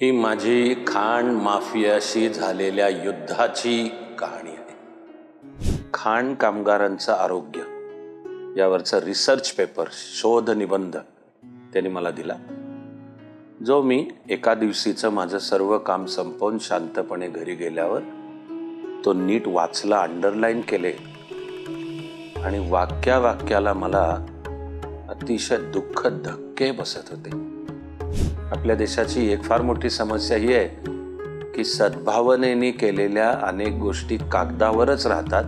ही माझी खाण माफियाशी झालेल्या युद्धाची कहाणी आहे. खाण कामगारांचं आरोग्य यावरचा रिसर्च पेपर, शोध निबंध त्यांनी मला दिला, जो मी एका दिवशीचं माझं सर्व काम संपवून शांतपणे घरी गेल्यावर तो नीट वाचला, अंडरलाईन केले आणि वाक्याला मला अतिशय दुःखद धक्के बसत होते. आपल्या देशाची एक फार मोठी समस्या ही आहे की सद्भावनेने केलेल्या अनेक गोष्टी कागदावरच राहतात,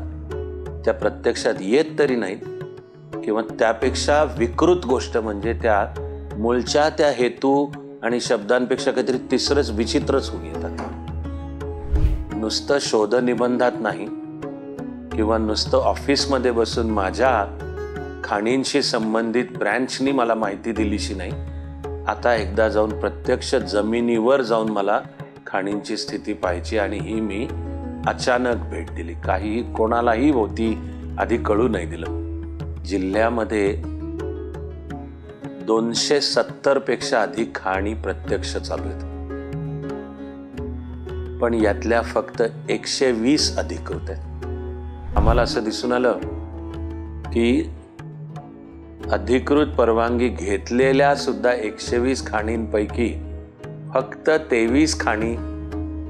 त्या प्रत्यक्षात येत तरी नाहीत, किंवा त्यापेक्षा विकृत गोष्ट म्हणजे त्या मूळच्या त्या हेतू आणि शब्दांपेक्षा काहीतरी तिसरंच विचित्रच होऊन येतात. नुसतं शोध निबंधात नाही किंवा नुसतं ऑफिसमध्ये बसून माझ्या खाणींशी संबंधित ब्रँचनी मला माहिती दिलीशी नाही, आता एकदा जाऊन प्रत्यक्ष जमिनीवर जाऊन मला खाणींची स्थिती पाहायची आणि ही मी अचानक भेट दिली. काही कोणालाही होती आधी कळू नाही दिलं. जिल्ह्यामध्ये 270 पेक्षा अधिक खाणी प्रत्यक्ष चालू आहेत, पण यातल्या फक्त 120 अधिकृत आहेत. आम्हाला असं दिसून आलं की अधिकृत परवानगी घेतलेल्या सुद्धा 120 खाणींपैकी फक्त 23 खाणी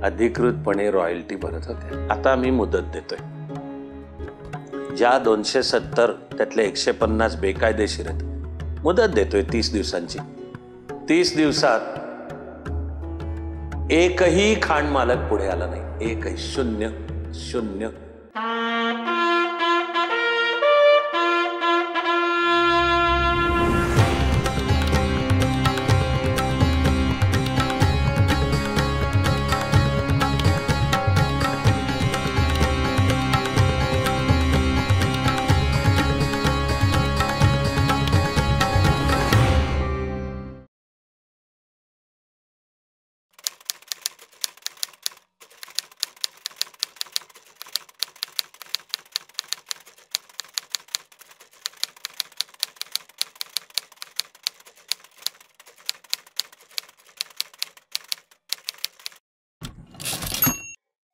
अधिकृतपणे रॉयल्टी भरत होत्या. आता मी मुदत देतोय. ज्या 270 त्यातले 150 बेकायदेशीर आहेत, मुदत देतोय 30 दिवसांची. 30 दिवसात एकही खाण मालक पुढे आला नाही. एकही. शून्य. शून्य.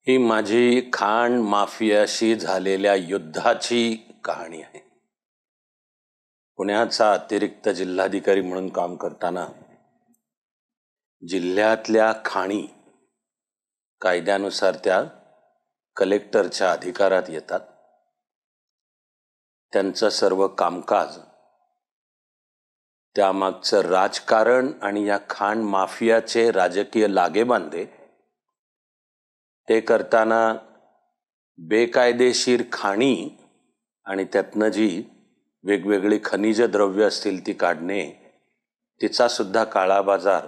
ही माझी खाण माफियाशी झालेल्या युद्धाची कहाणी आहे. पुण्याचा अतिरिक्त जिल्हाधिकारी म्हणून काम करताना जिल्ह्यातल्या खाणी कायद्यानुसार त्या कलेक्टरच्या अधिकारात येतात. त्यांचं सर्व कामकाज, त्यामागचं राजकारण आणि या खाण माफियाचे राजकीय लागेबांधे ते करताना बेकायदेशीर खाणी आणि त्यातनं जी वेगवेगळी खनिज द्रव्य असतील ती काढणे, तिचा सुद्धा काळा बाजार,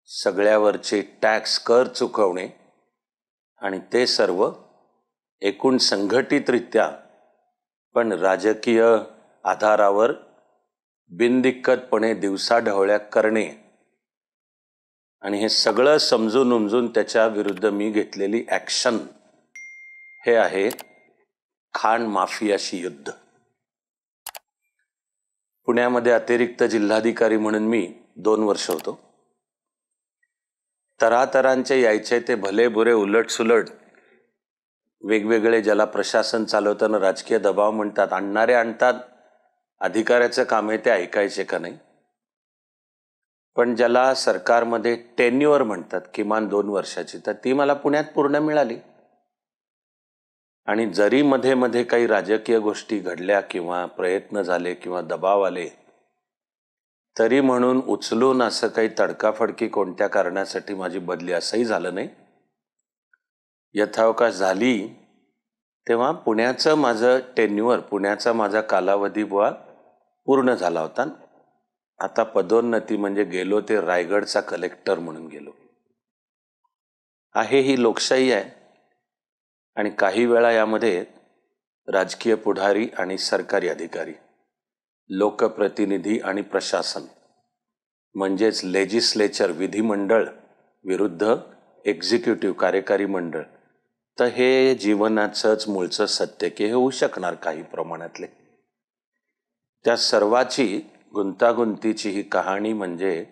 सगळ्यावरचे टॅक्स, कर चुकवणे आणि ते सर्व एकूण संघटितरित्या पण राजकीय आधारावर बिनदिक्कतपणे दिवसाढवळ्या करणे, आणि हे सगळं समजून उमजून त्याच्या विरुद्ध मी घेतलेली ॲक्शन, हे आहे खाण माफियाशी युद्ध. पुण्यामध्ये अतिरिक्त जिल्हाधिकारी म्हणून मी 2 वर्ष होतो. तऱ्हातऱ्हांचे यायचे ते भले बुरे उलटसुलट वेगवेगळे, ज्याला प्रशासन चालवताना राजकीय दबाव म्हणतात, आणणारे आणतात. अधिकाऱ्याचं काम आहे ते ऐकायचे का नाही. पण ज्याला सरकारमध्ये टेन्युअर म्हणतात, किमान 2 वर्षाची, तर ती मला पुण्यात पूर्ण मिळाली. आणि जरी मध्ये मध्ये काही राजकीय गोष्टी घडल्या किंवा प्रयत्न झाले किंवा दबाव आले, तरी म्हणून उचलून असं काही तडकाफडकी कोणत्या कारणासाठी माझी बदली असंही झालं नाही. यथावकाश झाली तेव्हा पुण्याचं माझं टेन्युअर, पुण्याचा माझा कालावधी बुवा पूर्ण झाला होता. आता पदोन्नती म्हणजे गेलो ते रायगडचा कलेक्टर म्हणून गेलो आहे. ही लोकशाही आहे आणि काही वेळा यामध्ये राजकीय पुढारी आणि सरकारी अधिकारी, लोकप्रतिनिधी आणि प्रशासन म्हणजेच लेजिस्लेचर, विधिमंडळ विरुद्ध एक्झिक्युटिव्ह, कार्यकारी मंडळ, तर हे जीवनाचंच मूळचं सत्य की हे होऊ शकणार काही प्रमाणातले. त्या सर्वाची गुंतागुंतीची ही कहाणी म्हणजे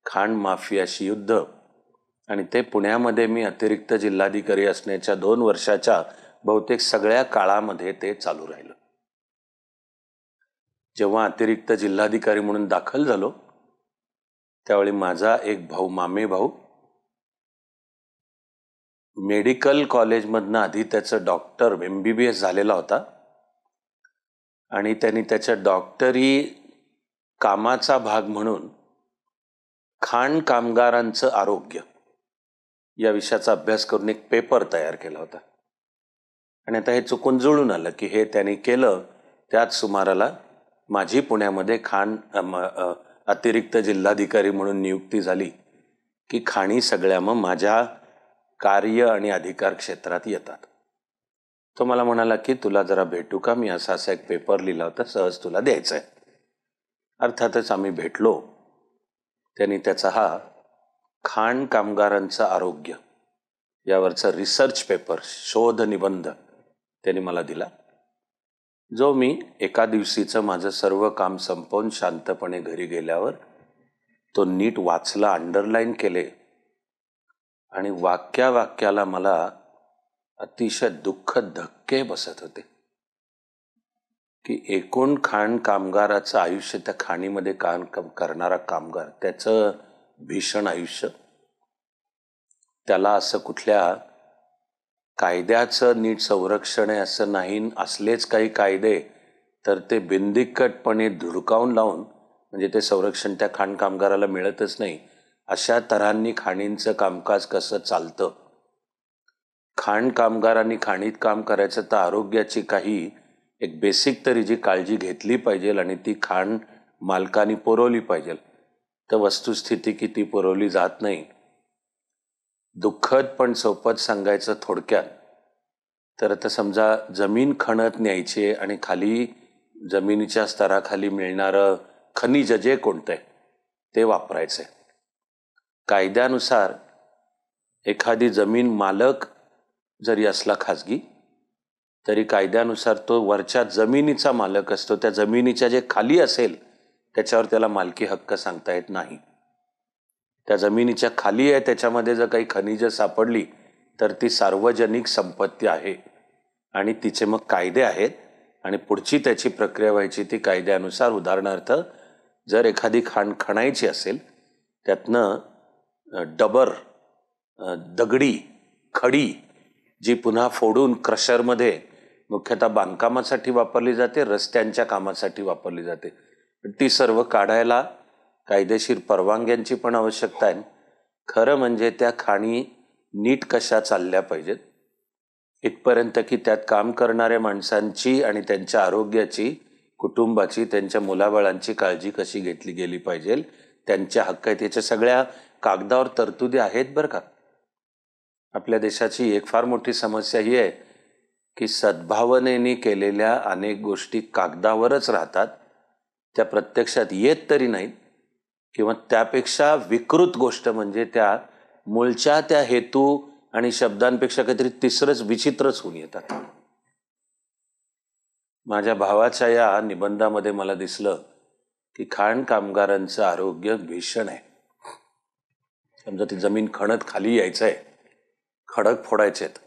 खाण माफियाशी युद्ध आणि ते पुण्यामध्ये मी अतिरिक्त जिल्हाधिकारी असण्याच्या 2 वर्षाच्या बहुतेक सगळ्या काळामध्ये ते चालू राहिलं. जेव्हा अतिरिक्त जिल्हाधिकारी म्हणून दाखल झालो त्यावेळी माझा एक भाऊ, मामे भाऊ, मेडिकल कॉलेजमधनं आधी त्याचं डॉक्टर MBBS झालेला होता आणि त्यांनी त्याच्या डॉक्टरी कामाचा भाग म्हणून खाण कामगारांचं आरोग्य या विषयाचा अभ्यास करून एक पेपर तयार केला होता. आणि आता हे चुकून जुळून आलं की हे त्यांनी केलं त्याच सुमाराला माझी पुण्यामध्ये अतिरिक्त जिल्हाधिकारी म्हणून नियुक्ती झाली की खाणी सगळ्या मग माझ्या कार्य आणि अधिकार क्षेत्रात येतात. तो मला म्हणाला की तुला जरा भेटू का, मी असा एक पेपर लिहिला होता, सहज तुला द्यायचा आहे. अर्थातच आम्ही भेटलो. त्यांनी त्याचा हा खाण कामगारांचं आरोग्य यावरचा रिसर्च पेपर, शोध निबंध त्यांनी मला दिला, जो मी एका दिवशीचं माझं सर्व काम संपवून शांतपणे घरी गेल्यावर तो नीट वाचला, अंडरलाईन केले आणि वाक्याला मला अतिशय दुःखद धक्के बसत होते की एकूण खाण कामगाराचं आयुष्य, त्या खाणीमध्ये काम करणारा कामगार, त्याचं भीषण आयुष्य, त्याला असं कुठल्या कायद्याचं नीट संरक्षण आहे असं नाही, असलेच काही कायदे तर ते बिनदिक्कटपणे धुडकावून लावून म्हणजे ते संरक्षण त्या खाण कामगाराला मिळतच नाही. अशा तऱ्हांनी खाणींचं कामकाज कसं चालतं. खाण कामगारांनी खाणीत काम करायचं तर आरोग्याची काही एक बेसिक तरी जी काळजी घेतली पाहिजे आणि ती खाण मालकांनी पुरवली पाहिजे, तर वस्तुस्थिती की ती पुरवली जात नाही. दुःखद पण सोपत सांगायचं थोडक्यात तर आता समजा जमीन खणत न्यायची आणि खाली जमिनीच्या स्तराखाली मिळणारं खनिज जे कोणतं आहे ते वापरायचं आहे. कायद्यानुसार एखादी जमीन मालक जरी असला खाजगी तरी कायद्यानुसार तो वरच्या जमिनीचा मालक असतो. त्या जमिनीच्या जे खाली असेल त्याच्यावर त्याला मालकी हक्क सांगता येत नाही. त्या जमिनीच्या खाली आहे त्याच्यामध्ये जर काही खनिज सापडली तर ती सार्वजनिक संपत्ती आहे आणि तिचे मग कायदे आहेत आणि पुढची त्याची प्रक्रिया व्हायची ती कायद्यानुसार. उदाहरणार्थ जर एखादी खाण खणायची असेल त्यातनं डबर, दगडी खडी जी पुन्हा फोडून क्रशरमध्ये मुख्यतः बांधकामासाठी वापरली जाते, रस्त्यांच्या कामासाठी वापरली जाते, ती सर्व काढायला कायदेशीर परवानग्यांची पण आवश्यकता आहे. खरं म्हणजे त्या खाणी नीट कशा चालल्या पाहिजेत इथपर्यंत की त्यात काम करणाऱ्या माणसांची आणि त्यांच्या आरोग्याची, कुटुंबाची, त्यांच्या मुलाबाळांची काळजी कशी घेतली गेली पाहिजे, त्यांच्या हक्क आहेत, याच्या सगळ्या कागदावर तरतुदी आहेत बरं का. आपल्या देशाची एक फार मोठी समस्या ही आहे की सद्भावनेने केलेल्या अनेक गोष्टी कागदावरच राहतात, त्या प्रत्यक्षात येत तरी नाहीत किंवा त्यापेक्षा विकृत गोष्ट म्हणजे त्या मूळच्या त्या हेतू आणि शब्दांपेक्षा काहीतरी तिसरंच विचित्रच होऊन येतात. माझ्या भावाच्या या निबंधामध्ये मला दिसलं की खाण कामगारांचं आरोग्य भीषण आहे. समजा ती जमीन खणत खाली यायचं आहे, खडक फोडायचे आहेत,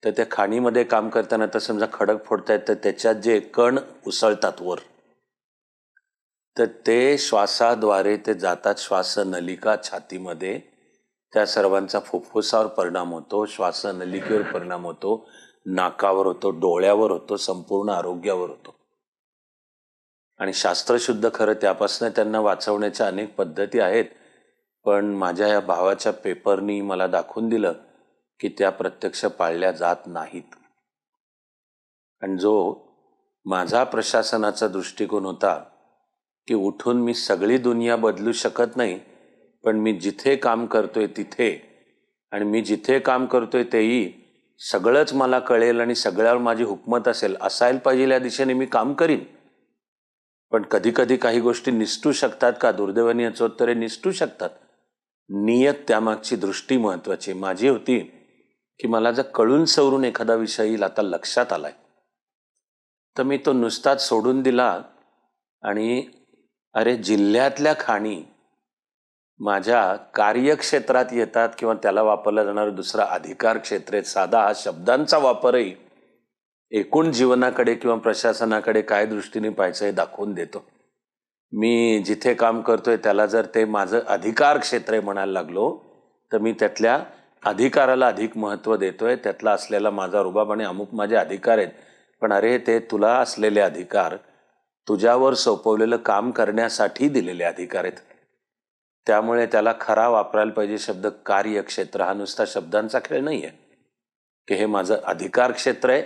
तर त्या खाणीमध्ये काम करताना तर समजा खडक फोडतायत तर त्याच्यात जे कण उसळतात वर तर ते श्वासाद्वारे ते जातात, श्वासनलिका छातीमध्ये, त्या सर्वांचा फुफ्फुसावर परिणाम होतो, श्वासनलिकेवर परिणाम होतो, नाकावर होतो, डोळ्यावर होतो, संपूर्ण आरोग्यावर होतो. आणि शास्त्रशुद्ध खरं त्यापासून त्यांना वाचवण्याच्या अनेक पद्धती आहेत, पण माझ्या या भावाच्या पेपरनी मला दाखवून दिलं की त्या प्रत्यक्ष पाळल्या जात नाहीत. आणि जो माझा प्रशासनाचा दृष्टिकोन होता की उठून मी सगळी दुनिया बदलू शकत नाही, पण मी जिथे काम करतोय तिथे आणि मी जिथे काम करतोय तेही सगळंच मला कळेल आणि सगळ्यावर माझी हुकमत असेल, असायला पाहिजे या दिशेने मी काम करीन. पण कधी कधी काही गोष्टी निसटू शकतात का, दुर्दैवाने याचं उत्तरे निसटू शकतात. नियत त्यामागची दृष्टी महत्वाची. माझी होती की मला जर कळून सवरून एखादा विषय येईल आता लक्षात आलाय तर मी तो नुसताच सोडून दिला आणि अरे जिल्ह्यातल्या खाणी माझ्या कार्यक्षेत्रात येतात किंवा त्याला वापरला जाणारा दुसरा अधिकार क्षेत्र आहे. साधा हा शब्दांचा वापरही एकूण जीवनाकडे किंवा प्रशासनाकडे काय दृष्टीने पाहायचं हे दाखवून देतो. मी जिथे काम करतोय त्याला जर ते माझं अधिकार क्षेत्र आहे म्हणायला लागलो तर मी त्यातल्या अधिकाराला अधिक महत्त्व देतोय. त्यातला असलेला माझा रुबाब आणि अमुक माझे अधिकार आहेत. पण अरे ते तुला असलेले अधिकार तुझ्यावर सोपवलेलं काम करण्यासाठी दिलेले अधिकार आहेत. त्यामुळे त्याला खरा वापरायला पाहिजे शब्द कार्यक्षेत्र. हा नुसता शब्दांचा खेळ नाही आहे की हे माझं अधिकार क्षेत्र आहे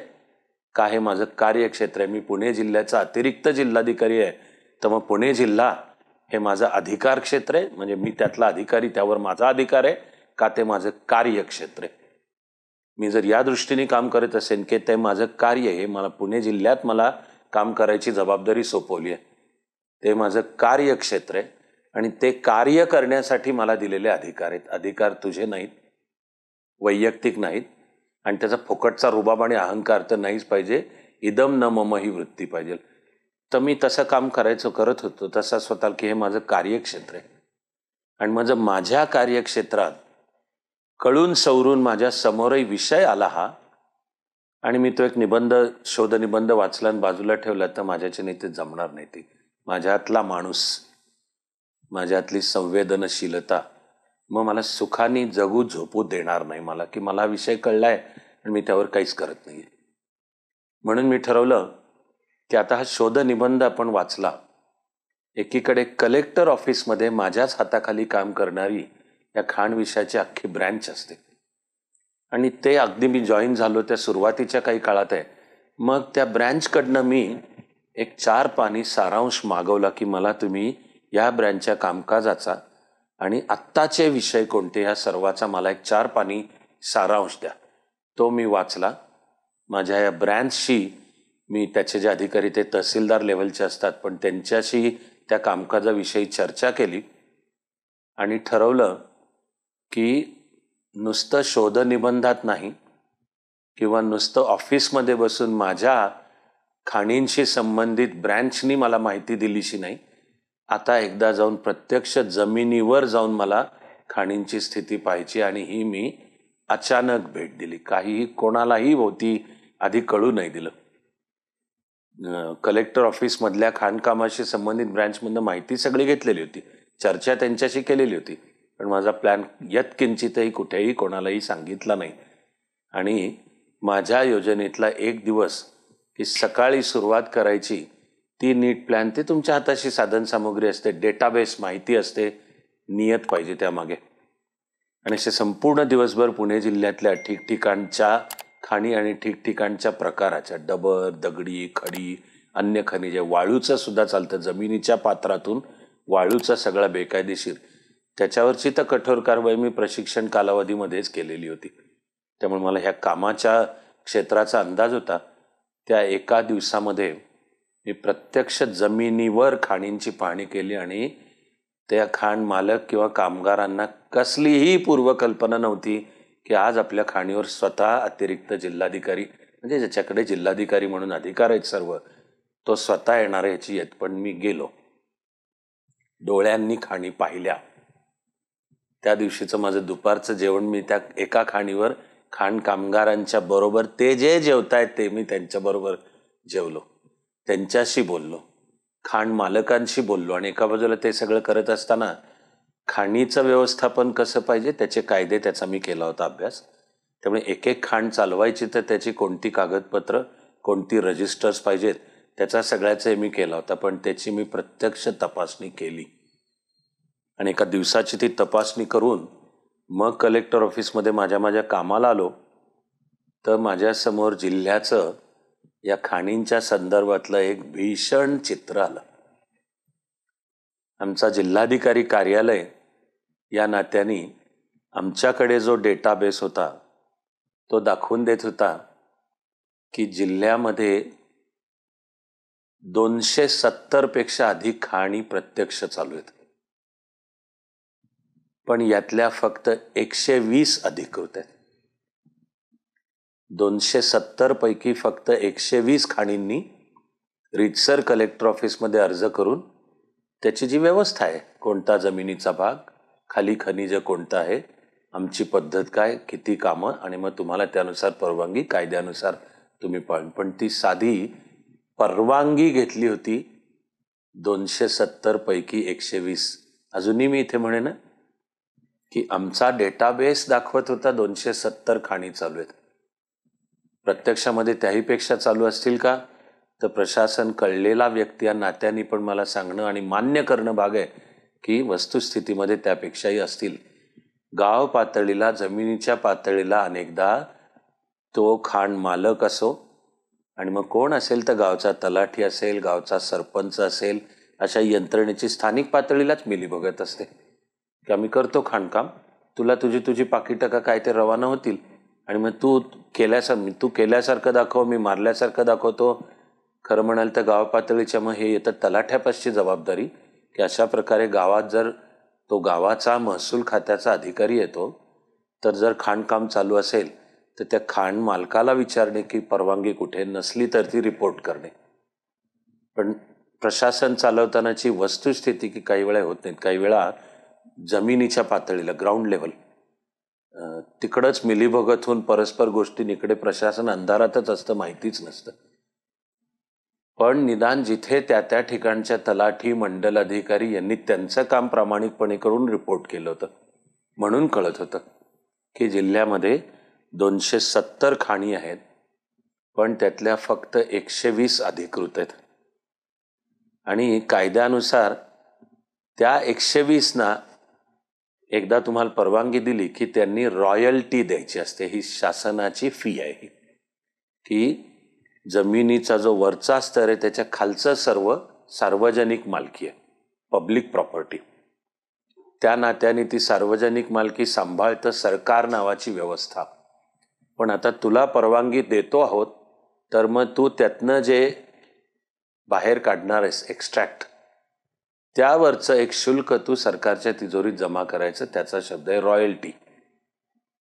का हे माझं कार्यक्षेत्र आहे. मी पुणे जिल्ह्याचा अतिरिक्त जिल्हाधिकारी आहे तर मग पुणे जिल्हा हे माझं अधिकार क्षेत्र आहे म्हणजे मी त्यातला अधिकारी त्यावर माझा अधिकार आहे का ते माझं कार्यक्षेत्र आहे. मी जर या दृष्टीने काम करत असेल की ते माझं कार्य हे मला पुणे जिल्ह्यात मला काम करायची जबाबदारी सोपवली आहे ते माझं कार्यक्षेत्र आहे आणि ते कार्य करण्यासाठी मला दिलेले अधिकार आहेत. अधिकार तुझे नाहीत, वैयक्तिक नाहीत आणि त्याचा फुकटचा रुबाब आणि अहंकार तर नाहीच पाहिजे. इदम न मम ही वृत्ती पाहिजे. तर मी तसं काम करत होतो तसा स्वतः की हे माझं कार्यक्षेत्र आहे आणि माझ्या कार्यक्षेत्रात कळून सवरून माझ्या समोरही विषय आला हा आणि मी तो एक शोधनिबंध वाचला आणि बाजूला ठेवला तर माझ्याच्याने ते जमणार नाही. ती माझ्यातला माणूस, माझ्यातली संवेदनशीलता मग मला सुखाने जगू झोपू देणार नाही मला की मला विषय कळलाय आणि मी त्यावर काहीच करत नाही. म्हणून मी ठरवलं की आता हा शोधनिबंध आपण वाचला. एकीकडे कलेक्टर ऑफिसमध्ये माझ्याच हाताखाली काम करणारी या खाण विषयाची अख्खी ब्रँच असते आणि ते अगदी मी जॉईन झालो त्या सुरुवातीच्या काही काळात आहे. मग त्या ब्रँचकडनं मी एक 4 पानी सारांश मागवला की मला तुम्ही या ब्रँचच्या कामकाजाचा आणि आत्ताचे विषय कोणते ह्या सर्वाचा मला एक 4 पानी सारांश द्या. तो मी वाचला. माझ्या या ब्रँचशी मी त्याचे जे अधिकारी ते तहसीलदार लेवलचे असतात पण त्यांच्याशी त्या कामकाजाविषयी चर्चा केली आणि ठरवलं की नुसतं शोधनिबंधात नाही किंवा नुसतं ऑफिसमध्ये बसून माझ्या खाणींशी संबंधित ब्रँचनी मला माहिती दिलीशी नाही. आता एकदा जाऊन प्रत्यक्ष जमिनीवर जाऊन मला खाणींची स्थिती पाहायची आणि ही मी अचानक भेट दिली. काहीही कोणालाही होती आधी कळू नाही दिलं. कलेक्टर ऑफिसमधल्या खाणकामाशी संबंधित ब्रँचमधनं माहिती सगळी घेतलेली होती, चर्चा त्यांच्याशी केलेली होती, पण माझा प्लॅन यत्किंचितही कुठेही कोणालाही सांगितला नाही. आणि माझ्या योजनेतला एक दिवस की सकाळी सुरुवात करायची ती नीट प्लॅन ते तुमच्या हाताशी साधन सामुग्री असते, डेटाबेस माहिती असते, नियत पाहिजे त्यामागे. आणि असे संपूर्ण दिवसभर पुणे जिल्ह्यातल्या ठिकठिकाणच्या खाणी आणि ठिकठिकाणच्या प्रकाराच्या डबर, दगडी, खडी, अन्य खनिजे, वाळूचं सुद्धा चालतं, जमिनीच्या पात्रातून वाळूचा सगळा बेकायदेशीर, त्याच्यावरची तर कठोर कारवाई मी प्रशिक्षण कालावधीमध्येच केलेली होती. त्यामुळे मला ह्या कामाच्या क्षेत्राचा अंदाज होता. त्या एका दिवसामध्ये मी प्रत्यक्ष जमिनीवर खाणींची पाहणी केली आणि त्या खाण मालक किंवा कामगारांना कसलीही पूर्वकल्पना नव्हती की आज आपल्या खाणीवर स्वतः अतिरिक्त जिल्हाधिकारी म्हणजे ज्याच्याकडे जिल्हाधिकारी म्हणून अधिकार आहेत सर्व तो स्वतः येणार ह्याची येत. पण मी गेलो, डोळ्यांनी खाणी पाहिल्या. त्या दिवशीचं माझं दुपारचं जेवण मी त्या एका खाणीवर खाण कामगारांच्या बरोबर ते जे जेवतायत ते मी त्यांच्याबरोबर जेवलो, त्यांच्याशी बोललो, खाण मालकांशी बोललो. आणि एका बाजूला ते सगळं करत असताना खाणीचं व्यवस्थापन कसं पाहिजे त्याचे कायदे त्याचा मी केला होता अभ्यास. त्यामुळे एक एक खाण चालवायची तर त्याची कोणती कागदपत्र, कोणती रजिस्टर्स पाहिजेत त्याचा सगळ्याचं मी केला होता. पण त्याची मी प्रत्यक्ष तपासणी केली आणि एका दिवसाची ती तपासणी करून मग कलेक्टर ऑफिसमध्ये माझ्या कामाला आलो तर माझ्यासमोर जिल्ह्याचं या खाणींच्या संदर्भातलं एक भीषण चित्र आलं. आमचा जिल्हाधिकारी कार्यालय या नात्याने आमच्याकडे जो डेटाबेस होता तो दाखवून देत होता की जिल्ह्यामध्ये 270 पेक्षा अधिक खाणी प्रत्यक्ष चालू आहेत, पण यातल्या फक्त 120 अधिकृत आहेत. 270 पैकी फक्त 120 खाणींनी रीतसर कलेक्टर ऑफिसमध्ये अर्ज करून त्याची जी व्यवस्था आहे, कोणता जमिनीचा भाग, खाली खनिज कोणतं आहे, आमची पद्धत काय, किती कामं, आणि मग तुम्हाला त्यानुसार परवानगी कायद्यानुसार तुम्ही पाळून. पण ती साधी परवानगी घेतली होती 270 पैकी 120. अजूनही मी इथे म्हणे ना की आमचा डेटाबेस दाखवत होता 270 खाणी चालू आहेत. प्रत्यक्षामध्ये त्याहीपेक्षा चालू असतील का, तर प्रशासन कळलेला व्यक्ती या नात्याने पण मला सांगणं आणि मान्य करणं भाग आहे की वस्तुस्थितीमध्ये त्यापेक्षाही असतील. गाव पातळीला, जमिनीच्या पातळीला अनेकदा तो खाण मालक असो, आणि मग कोण असेल तर गावचा तलाठी असेल, गावचा सरपंच असेल, अशा यंत्रणेची स्थानिक पातळीलाच मिलीभगत असते की आम्ही करतो खाणकाम, तुला तुझी तुझी पाकिटं का काय ते रवाना होतील, आणि मग तू केल्यासारखं दाखव, मी मारल्यासारखं दाखवतो. खरं म्हणाल तर गाव पातळीच्या मग हे येतं तलाठ्यापासची जबाबदारी की अशा प्रकारे गावात जर तो गावाचा महसूल खात्याचा अधिकारी येतो, तर जर खाणकाम चालू असेल तर त्या खाण मालकाला विचारणे की परवानगी कुठे, नसली तर ती रिपोर्ट करणे. पण प्रशासन चालवतानाची वस्तुस्थिती की काही वेळा होत नाहीत. काही वेळा जमिनीच्या पातळीला, ग्राउंड लेवल, तिकडंच मिलीभगत होऊन परस्पर गोष्टींकडे प्रशासन अंधारातच असतं, माहितीच नसतं. पण निदान जिथे त्या ठिकाणच्या तलाठी, मंडल अधिकारी यांनी त्यांचं काम प्रामाणिकपणे करून रिपोर्ट केलं होतं, म्हणून कळत होतं की जिल्ह्यामध्ये 270 खाणी आहेत, पण त्यातल्या फक्त 120 अधिकृत आहेत. आणि कायद्यानुसार त्या 120ना एकदा तुम्हाला परवानगी दिली की त्यांनी रॉयल्टी द्यायची असते. ही शासनाची फी आहे की जमिनीचा जो वरचा स्तर आहे त्याच्या खालचं सर्व सार्वजनिक मालकी आहे, पब्लिक प्रॉपर्टी. त्या नात्याने ती सार्वजनिक मालकी सांभाळतं सरकार नावाची व्यवस्था. पण आता तुला परवानगी देतो आहोत, तर मग तू त्यातनं जे बाहेर काढणार आहेस एक्स्ट्रॅक्ट, त्यावरचं एक शुल्क तू सरकारच्या तिजोरीत जमा करायचं, त्याचा शब्द आहे रॉयल्टी.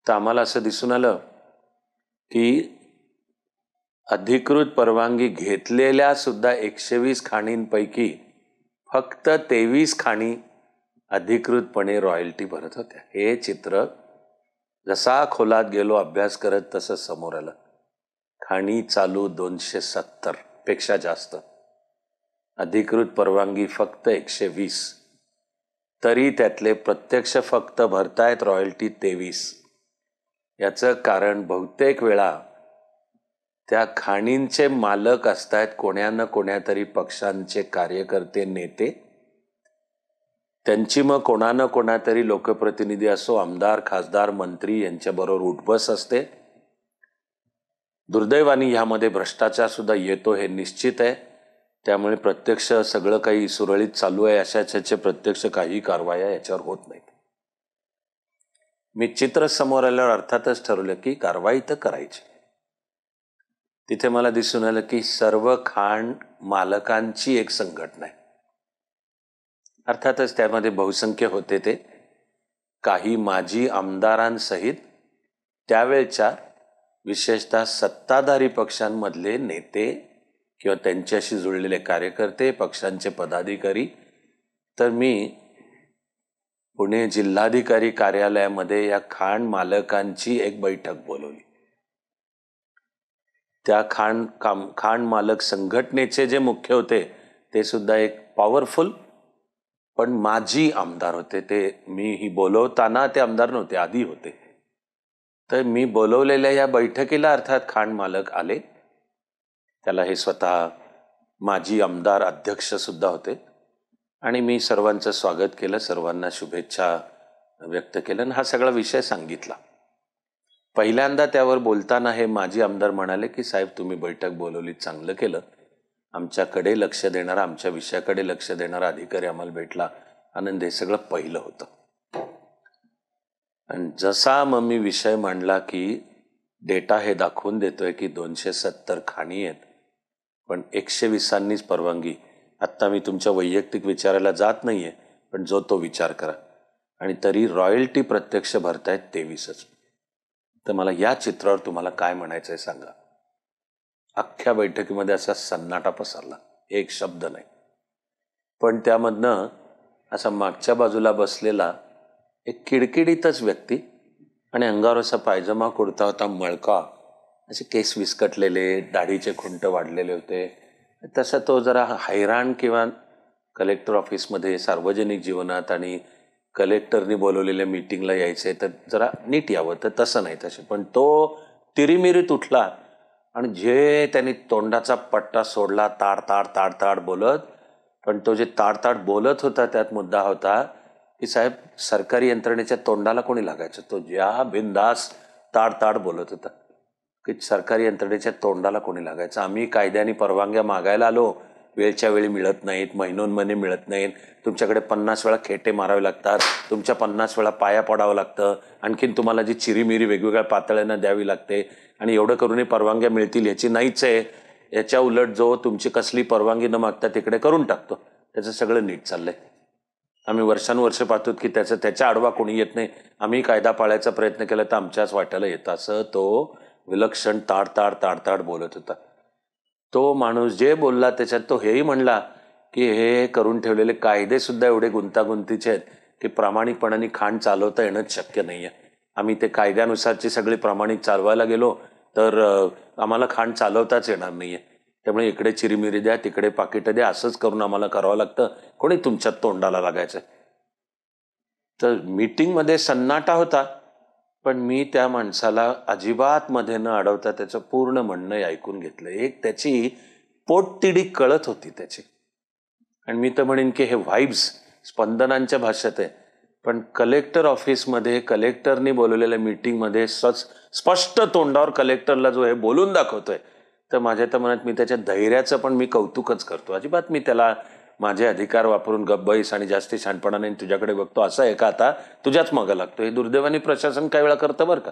तर आम्हाला असं दिसून आलं की अधिकृत परवानगी घेतलेल्या सुद्धा 120 खाणींपैकी फक्त 23 खाणी अधिकृतपणे रॉयल्टी भरत होत्या. हे चित्र जसा खोलात गेलो अभ्यास करत तसं समोर आलं. खाणी चालू 270 पेक्षा जास्त, अधिकृत परवानगी फक्त 120, तरी त्यातले प्रत्यक्ष फक्त भरतायत रॉयल्टी 23. याचं कारण बहुतेक वेळा त्या खाणींचे मालक असतात कोण्या ना कोण्यातरी पक्षांचे कार्यकर्ते, नेते. त्यांची मग कोणा ना कोणातरी लोकप्रतिनिधी असो, आमदार, खासदार, मंत्री यांच्याबरोबर उठबस असते. दुर्दैवाने ह्यामध्ये भ्रष्टाचार सुद्धा येतो, हे निश्चित आहे. त्यामुळे प्रत्यक्ष सगळं काही सुरळीत चालू आहे अशाचे प्रत्यक्ष काही कारवाया याच्यावर होत नाहीत. मी चित्र समोर आल्यावर अर्थातच ठरवलं की कारवाई तर करायची. तिथे मला दिसून आलं की सर्व खाण मालकांची एक संघटना आहे. अर्थातच त्यामध्ये बहुसंख्य होते ते काही माजी आमदारांसहित त्यावेळच्या विशेषतः सत्ताधारी पक्षांमधले नेते किंवा त्यांच्याशी जुळलेले कार्यकर्ते, पक्षांचे पदाधिकारी. तर मी पुणे जिल्हाधिकारी कार्यालयामध्ये या खाण मालकांची एक बैठक बोलवली. त्या खाण मालक संघटनेचे जे मुख्य होते ते सुद्धा एक पॉवरफुल पण माजी आमदार होते. ते मी बोलवताना ते आमदार नव्हते, आधी होते. तर मी बोलवलेल्या या बैठकीला अर्थात खाण मालक आले. त्याला हे स्वतः माजी आमदार अध्यक्ष सुद्धा होते. आणि मी सर्वांचं स्वागत केलं, सर्वांना शुभेच्छा व्यक्त केल्या आणि हा सगळा विषय सांगितला. पहिल्यांदा त्यावर बोलताना हे माजी आमदार म्हणाले की साहेब, तुम्ही बैठक बोलवली, चांगलं केलं. आमच्याकडे लक्ष देणारा, आमच्या विषयाकडे लक्ष देणारा अधिकारी आम्हाला भेटला, आनंद. हे सगळं पहिलं होतं. आणि जसा मग मी विषय मांडला की डेटा हे दाखवून देतोय की 270 खाणी आहेत, पण 120नीच परवानगी. आत्ता मी तुमच्या वैयक्तिक विचाराला जात नाहीये, पण जो तो विचार करा. आणि तरी रॉयल्टी प्रत्यक्ष भरतायत 23च. तर मला या चित्रावर तुम्हाला काय म्हणायचं आहे सांगा. अख्ख्या बैठकीमध्ये असा सन्नाटा पसरला, एक शब्द नाही. पण त्यामधनं असा मागच्या बाजूला बसलेला एक किडकिडीतच व्यक्ती आणि अंगावर असा पायजमा कुर्ता होता मळका, असे केस विस्कटलेले, दाढीचे खुंट वाढलेले होते. तसा तो जरा हैराण किंवा कलेक्टर ऑफिसमध्ये सार्वजनिक जीवनात आणि कलेक्टरनी बोलवलेल्या मीटिंगला यायचे तर जरा नीट यावं, तर तसं नाही तसे. पण तो तिरीमिरीत उठला आणि जे त्यांनी तोंडाचा पट्टा सोडला ताड ताड ताड ताड बोलत. पण तो जे ताड ताड बोलत होता त्यात मुद्दा होता की साहेब सरकारी यंत्रणेच्या तोंडाला कोणी लागायचं. तो ज्या बिनधास्त ताड ताड बोलत होता की सरकारी यंत्रणेच्या तोंडाला कोणी लागायचं. आम्ही कायद्याने परवानग्या मागायला आलो, वेळच्या वेळी मिळत नाहीत, महिनोन्महिने मिळत नाहीत, तुमच्याकडे 50 वेळा खेटे मारावे लागतात, तुमच्या 50 वेळा पाया पडावं लागतं, आणखीन तुम्हाला जी चिरीमिरी वेगवेगळ्या पातळ्यांना द्यावी लागते आणि एवढं करूनही परवानग्या मिळतील याची नाहीच आहे. याच्या उलट जो तुमची कसली परवानगी न मागता तिकडे करून टाकतो, त्याचं सगळं नीट चाललंय. आम्ही वर्षानुवर्ष पाहतो की त्याच्या आडवा कोणी येत नाही. आम्ही कायदा पाळायचा प्रयत्न केला तर आमच्याच वाट्याला येतं, असं तो विलक्षण ताड ताड ताड ताड बोलत होता. तो माणूस जे बोलला त्याच्यात तो हेही म्हणला की हे करून ठेवलेले कायदे सुद्धा एवढे गुंतागुंतीचे आहेत की प्रामाणिकपणाने खाण चालवता येणंच शक्य नाही आहे. आम्ही ते कायद्यानुसारची सगळी प्रामाणिक चालवायला गेलो तर आम्हाला खाण चालवताच येणार नाही आहे. त्यामुळे इकडे चिरीमिरी द्या, तिकडे पाकिटं द्या, असंच करून आम्हाला करावं लागतं. कोणी तुमच्या तोंडाला लागायचं. तर मीटिंगमध्ये सन्नाटा होता, पण मी त्या माणसाला अजिबात मध्ये न अडवता त्याचं पूर्ण म्हणणं ऐकून घेतलं. एक त्याची पोटतिडी कळत होती त्याची. आणि मी तर म्हणेन की हे व्हाइब्स स्पंदनांच्या भाषेत आहे. पण कलेक्टर ऑफिसमध्ये कलेक्टरनी बोलवलेल्या मीटिंगमध्ये स्पष्ट तोंडावर कलेक्टरला जो हे बोलून दाखवतोय, तर माझ्या तर मनात मी त्याच्या धैर्याचं पण मी कौतुकच करतो. अजिबात मी त्याला माझे अधिकार वापरून गब्बईस आणि जास्ती शहाणपणाने तुझ्याकडे बघतो असं आहे का आता तुझ्याच मागं लागतो. हे दुर्दैवाने प्रशासन काही वेळा करतं बरं का,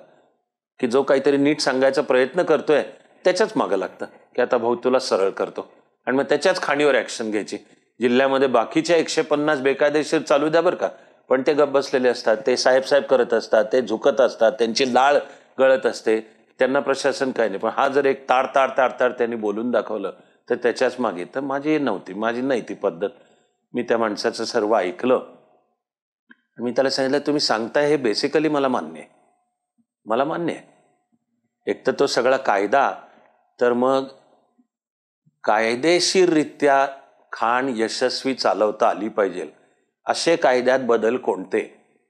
की जो काहीतरी नीट सांगायचा प्रयत्न करतोय त्याच्याच मागं लागतं की आता भाऊ तुला सरळ करतो आणि मग त्याच्याच खाणीवर ॲक्शन घ्यायची. जिल्ह्यामध्ये बाकीच्या 150 बेकायदेशीर चालू द्या बरं का, पण ते गप्प बसलेले असतात, ते साहेब करत असतात, ते झुकत असतात, त्यांची लाळ गळत असते, त्यांना प्रशासन काय नाही. पण हा जर एक ताड ताड ताड ताड त्यांनी बोलून दाखवलं तर त्याच्याच मागे. तर माझी नाही ती पद्धत. मी त्या माणसाचं सर्व ऐकलं. मी त्याला सांगितलं तुम्ही सांगताय हे बेसिकली मला मान्य आहे. एक तर तो सगळा कायदा, तर मग कायदेशीररित्या खाण यशस्वी चालवता आली पाहिजे असे कायद्यात बदल कोणते.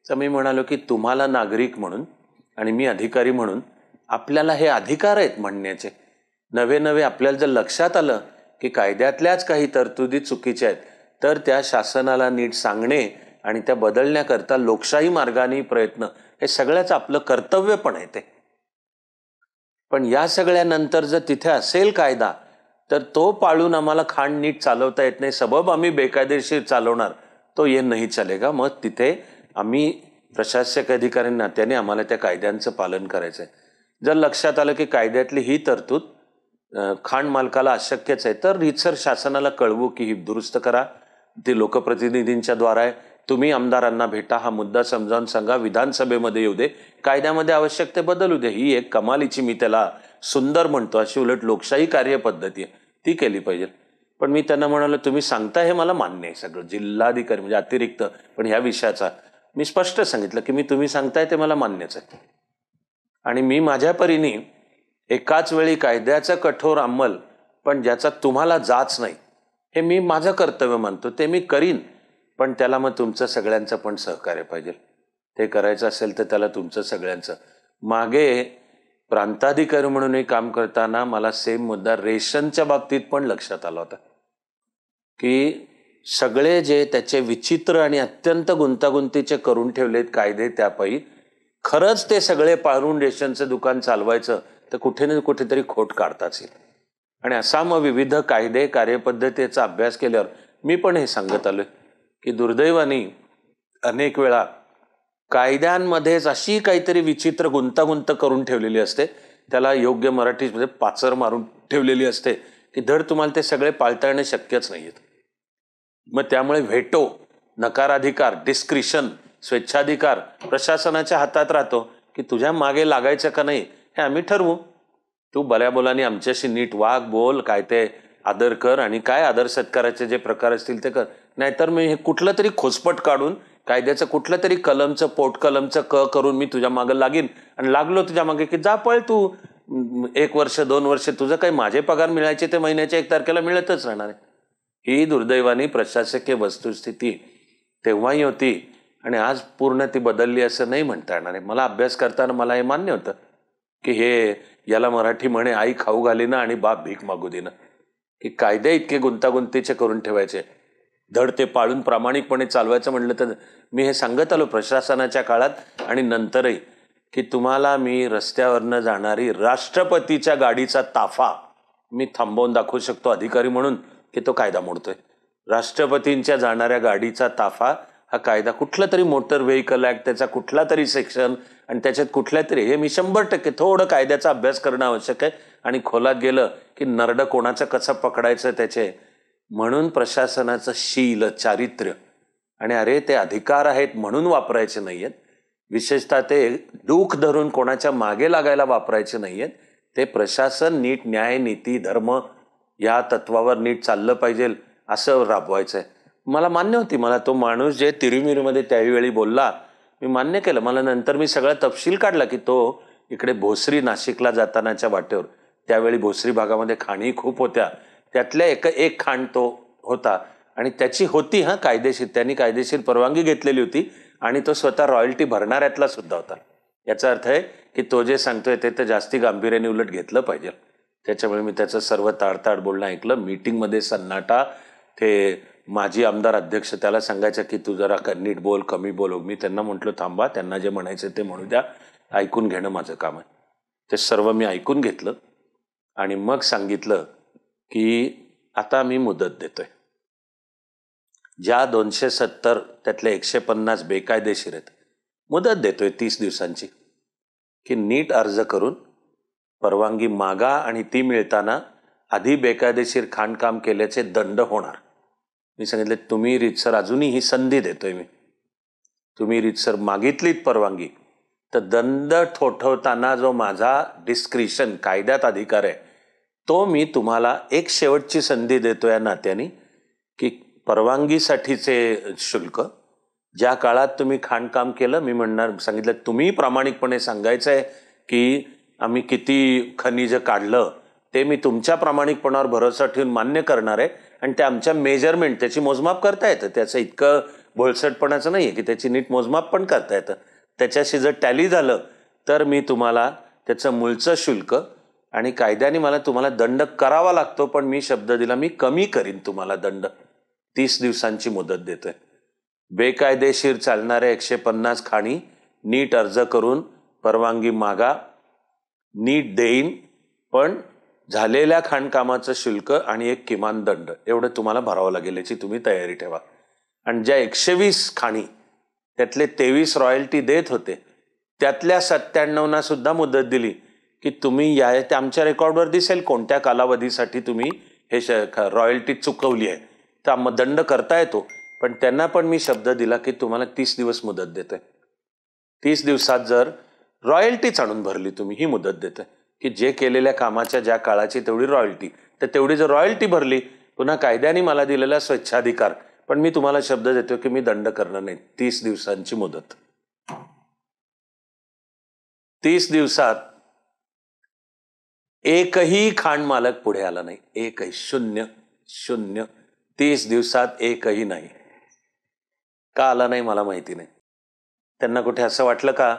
तर मी म्हणालो की तुम्हाला नागरिक म्हणून आणि मी अधिकारी म्हणून आपल्याला हे अधिकार आहेत म्हणण्याचे. नवे आपल्याला जर लक्षात आलं की कायद्यातल्याच काही तरतुदी चुकीच्या आहेत तर त्या शासनाला नीट सांगणे आणि त्या बदलण्याकरता लोकशाही मार्गाने प्रयत्न, हे सगळ्याच आपलं कर्तव्य पण आहे ते. पण या सगळ्यानंतर जर तिथे असेल कायदा तर तो पाळून आम्हाला खाण नीट चालवता येत नाही, सबब आम्ही बेकायदेशीर चालवणार, तो ये नाही चलेगा. मग तिथे आम्ही प्रशासक अधिकारी नात्याने आम्हाला त्या कायद्यांचं पालन करायचं आहे. जर लक्षात आलं की कायद्यातली ही तरतूद खाण मालकाला अशक्यच आहे तर रीतसर शासनाला कळवू की ही दुरुस्त करा. ती लोकप्रतिनिधींच्या द्वारा आहे, तुम्ही आमदारांना भेटा, हा मुद्दा समजावून सांगा, विधानसभेमध्ये येऊ दे, कायद्यामध्ये आवश्यक ते बदलू दे. ही एक कमालीची, मी त्याला सुंदर म्हणतो, अशी उलट लोकशाही कार्यपद्धती आहे, ती केली पाहिजे. पण मी त्यांना म्हणालो तुम्ही सांगता हे मला मान्य आहे सगळं, जिल्हाधिकारी म्हणजे अतिरिक्त, पण ह्या विषयाचा मी स्पष्ट सांगितलं की तुम्ही सांगताय ते मला मान्यच आहे. आणि मी माझ्या परीने एकाच वेळी कायद्याचा कठोर अंमल पण ज्याचा तुम्हाला जाच नाही, हे मी माझं कर्तव्य मानतो, ते मी करीन. पण त्याला मग तुमचं सगळ्यांचं पण सहकार्य पाहिजे. ते करायचं असेल तर त्याला तुमचं सगळ्यांचं. मागे प्रांताधिकारी म्हणूनही काम करताना मला सेम मुद्दा रेशनच्या बाबतीत पण लक्षात आला होता की सगळे जे त्याचे विचित्र आणि अत्यंत गुंतागुंतीचे करून ठेवलेत कायदे, त्यापायी खरंच ते सगळे पाळून रेशनचं दुकान चालवायचं तर कुठे ना कुठेतरी खोट काढताच येईल. आणि असा मग विविध कायदे कार्यपद्धतीचा अभ्यास केल्यावर मी पण हे सांगत आलोय की दुर्दैवाने अनेक वेळा कायद्यांमध्येच अशी काहीतरी विचित्र गुंतागुंत करून ठेवलेली असते, त्याला योग्य मराठीमध्ये पाचर मारून ठेवलेली असते की धड तुम्हाला ते सगळे पाळता येणे शक्यच नाहीत. मग त्यामुळे व्हेटो, नकाराधिकार, डिस्क्रिशन, स्वेच्छाधिकार प्रशासनाच्या हातात राहतो की तुझ्या मागे लागायचं का नाही हे आम्ही ठरवू. तू बऱ्या बोलाने आमच्याशी नीट वाग, बोल, काय ते आदर कर आणि काय आदर सत्काराचे जे प्रकार असतील ते कर, नाहीतर मी हे कुठलं तरी खोचपट काढून कायद्याचं कुठलं तरी कलमचं पोटकलमचं क करून मी तुझ्या मागं लागीन आणि लागलो तुझ्या मागे की जा पळ तू, 1 वर्ष 2 वर्ष तुझं काही माझे पगार मिळायचे ते महिन्याच्या 1 तारखेला मिळतच राहणार आहे. ही दुर्दैवानी प्रशासकीय वस्तुस्थिती तेव्हाही होती आणि आज पूर्ण ती बदलली असं नाही म्हणता येणार आहे. मला अभ्यास करताना मला हे मान्य होतं की हे याला मराठी म्हणे आई खाऊ घालीनं आणि बाप भीक मागू देणं, की कायदे इतके गुंतागुंतीचे करून ठेवायचे, धड ते पाळून प्रामाणिकपणे चालवायचं म्हटलं तर मी हे सांगत आलो प्रशासनाच्या काळात आणि नंतरही की तुम्हाला मी रस्त्यावरनं जाणारी राष्ट्रपतीच्या गाडीचा ताफा मी थांबवून दाखवू शकतो अधिकारी म्हणून की तो कायदा मोडतोय. राष्ट्रपतींच्या जाणाऱ्या गाडीचा ताफा हा कायदा कुठला तरी मोटर व्हेकल ऍक्ट त्याचा कुठला तरी सेक्शन आणि त्याच्यात कुठल्या तरी हे मी 100% थोडं कायद्याचा अभ्यास करणं आवश्यक आहे आणि खोलात गेलं की नरडं कोणाचं कसं पकडायचं त्याचे म्हणून प्रशासनाचं शील चारित्र्य आणि अरे ते अधिकार आहेत म्हणून वापरायचे नाहीयेत, विशेषतः ते डूख धरून कोणाच्या मागे लागायला वापरायचे नाहीयेत. ते प्रशासन नीट न्याय नीती धर्म या तत्वावर नीट चाललं पाहिजे असं राबवायचं आहे. मला मान्य होती, मला तो माणूस जे तिरुमिरीमध्ये त्यावेळी बोलला मी मान्य केलं. मला नंतर मी सगळा तपशील काढला की तो इकडे भोसरी नाशिकला जातानाच्या वाटेवर त्यावेळी भोसरी भागामध्ये खाणी खूप होत्या, त्यातल्या एक खाण तो होता आणि त्याची होती कायदेशीर, त्यांनी कायदेशीर परवानगी घेतलेली होती आणि तो स्वतः रॉयल्टी भरणाऱ्यातला सुद्धा होता. याचा अर्थ आहे की तो जे सांगतोय ते तर जास्ती गांभीर्याने उलट घेतलं पाहिजे. त्याच्यामुळे मी त्याचं सर्व ताडताड बोलणं ऐकलं. मीटिंगमध्ये सन्नाटा. ते माजी आमदार अध्यक्ष त्याला सांगायचं की तू जरा नीट बोल कमी बोल. मी त्यांना म्हटलं थांबा, त्यांना जे म्हणायचं ते म्हणू द्या, ऐकून घेणं माझं काम आहे. ते सर्व मी ऐकून घेतलं आणि मग सांगितलं की आता मी मुदत देतोय. ज्या 270 त्यातले 150 बेकायदेशीर आहेत, मुदत देतोय 30 दिवसांची की नीट अर्ज करून परवानगी मागा आणि ती मिळताना आधी बेकायदेशीर खाणकाम केल्याचे दंड होणार. मी सांगितले तुम्ही रीतसर अजूनही ही संधी देतोय मी, तुम्ही रीतसर मागितलीत परवानगी तर दंड ठोठवताना जो माझा डिस्क्रिशन कायद्यात अधिकार आहे तो मी तुम्हाला एक शेवटची संधी देतो या नात्याने की परवानगीसाठीचे शुल्क ज्या काळात तुम्ही खाणकाम केलं मी म्हणणार सांगितलं तुम्ही प्रामाणिकपणे सांगायचं आहे की आम्ही किती खनिज काढलं ते मी तुमच्या प्रामाणिकपणावर भरोसा ठेवून मान्य करणार आहे आणि ते आमच्या मेजरमेंट त्याची मोजमाप करता येतं. त्याचं इतकं भोळसटपणाचं नाही आहे की त्याची नीट मोजमाप पण करता येतं. त्याच्याशी जर टॅली झालं तर मी तुम्हाला त्याचं मूळचं शुल्क आणि कायद्याने मला तुम्हाला दंड करावा लागतो पण मी शब्द दिला मी कमी करीन तुम्हाला दंड. 30 दिवसांची मुदत देतोय. बेकायदेशीर चालणाऱ्या 150 खाणी नीट अर्ज करून परवानगी मागा, नीट देईन पण झालेल्या खाणकामाचं शुल्क आणि एक किमान दंड एवढं तुम्हाला भरावं लागेल याची तुम्ही तयारी ठेवा. आणि ज्या 120 खाणी त्यातले 23 रॉयल्टी देत होते त्यातल्या 97 सुद्धा मुदत दिली की तुम्ही ते आमच्या रेकॉर्डवर दिसेल कोणत्या कालावधीसाठी तुम्ही हे रॉयल्टी चुकवली आहे तर दंड करता येतो. पण त्यांना पण मी शब्द दिला की तुम्हाला 30 दिवस मुदत देतोय. 30 दिवसात जर रॉयल्टीच आणून भरली तुम्ही ही मुदत देतोय की जे केलेल्या कामाच्या ज्या काळाची तेवढी रॉयल्टी तर तेवढी जर रॉयल्टी भरली पुन्हा कायद्याने मला दिलेला स्वेच्छाधिकार पण मी तुम्हाला शब्द देतो की मी दंड करणार नाही. 30 दिवसांची मुदत. 30 दिवसात एकही खाण मालक पुढे आला नाही. एकही. शून्य. 30 दिवसात एकही नाही. का आला नाही मला माहिती नाही. त्यांना कुठे असं वाटलं का